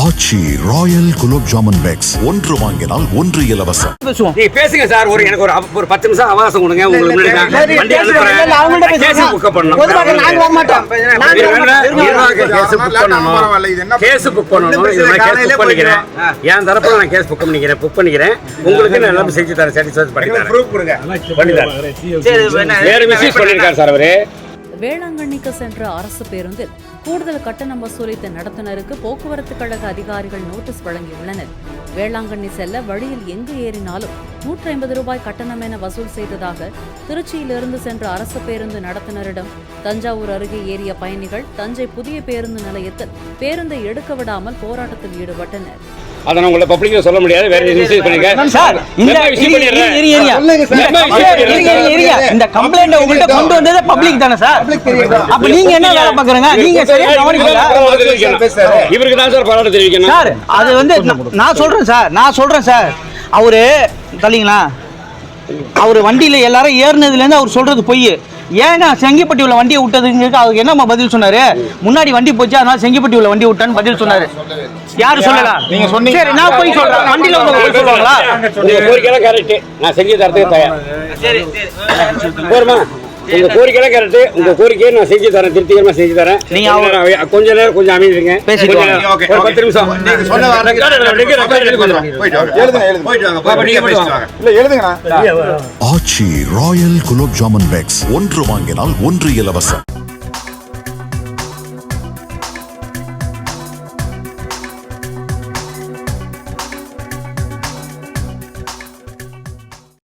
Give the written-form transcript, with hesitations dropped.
ஆச்சி Royal gulab jamun packs ஒன்று வாங்கினால் ஒன்று இலவசம். நீ பேசுங்க சார். எனக்கு ஒரு 10 நிமிஷம் அவகாசம் கொடுங்க. உங்களுக்கு வண்டி அனுப்புறேன். கேஸ் புக் பண்ணணும். கேஸ் புக் பண்ணணும். கேஸ் புக் பண்ணிக்கிறேன். என் தரப்புல நான் கேஸ் புக் பண்ணிக்கிறேன். உங்களுக்கு நான் எல்லாமே செஞ்சு தரேன். சாட்டிஸ்ஃபை பண்ணிக்கிறேன். வேற மெசேஜ் பண்ணிருக்காரு சார் அவரு. வேளாங்கண்ணிக்கு சென்ற அரசு பேருந்தில் கூடுதல் கட்டணம் வசூலித்த நடத்துனருக்கு போக்குவரத்து கழக அதிகாரிகள் நோட்டீஸ் வழங்கியுள்ளனர். வேளாங்கண்ணி செல்ல வழியில் எங்கு ஏறினாலும் 150 ரூபாய் கட்டணம் என வசூல் செய்ததாக திருச்சியிலிருந்து சென்ற அரசு பேருந்து நடத்துனரிடம் தஞ்சாவூர் அருகே ஏறிய பயணிகள் தஞ்சை புதிய பேருந்து நிலையத்தில் பேருந்தை எடுக்க விடாமல் போராட்டத்தில் ஈடுபட்டனர். அதை நான் உங்களை பப்ளிக்ல சொல்ல முடியாது. வேற மெசேஜ் பண்ணுங்க சார். இந்த கம்ப்ளைண்ட் உங்கள்ட்ட கொண்டு வந்ததே பப்ளிக் தானே சார்? அப்ப நீங்க என்ன வேலை பாக்குறீங்க? நீங்க சரியா கவனிக்கல. இவருக்கு தான் சார் பாராட்டு தெரிவிக்கணும் சார். அது வந்து நான் சொல்றேன் சார். அவரு தள்ளிங்களா, அவரு வண்டியில எல்லாரும் ஏறினதுல இருந்து அவர் சொல்றது பொய். ஏன்னா செங்கிப்பட்டி உள்ள வண்டியை விட்டதுக்கு அவருக்கு என்ன பதில் சொன்னாரு? முன்னாடி வண்டி போச்சு, அதனால செங்கிப்பட்டி உள்ள வண்டி விட்டான்னு பதில் சொன்னாரு. யாரு சொல்லலாம்? நீங்க சொன்னீங்க. சரி, நான் போய் சொல்றேன். வண்டியில வந்து போய் சொல்லுவாங்களா? உங்க கோரிக்கைலாம் கரெக்ட். நான் செஞ்சு தரதுக்கு தயார். சரி போறமா? உங்க கோரிக்கைலாம் கரெக்ட். உங்க கோரிக்கையை நான் செஞ்சு தரேன். திருப்திகரமா செஞ்சு தரேன். நீங்க கொஞ்ச நேரம் கொஞ்சம் அமைதிங்க. பேசிட்டு ஒரு 10 நிமிஷம் நீங்க சொன்ன ஆச்சி ராயல் குலோப் ஜாமுன் பேக்ஸ் ஒன்று வாங்கினால் ஒன்று இலவசம்.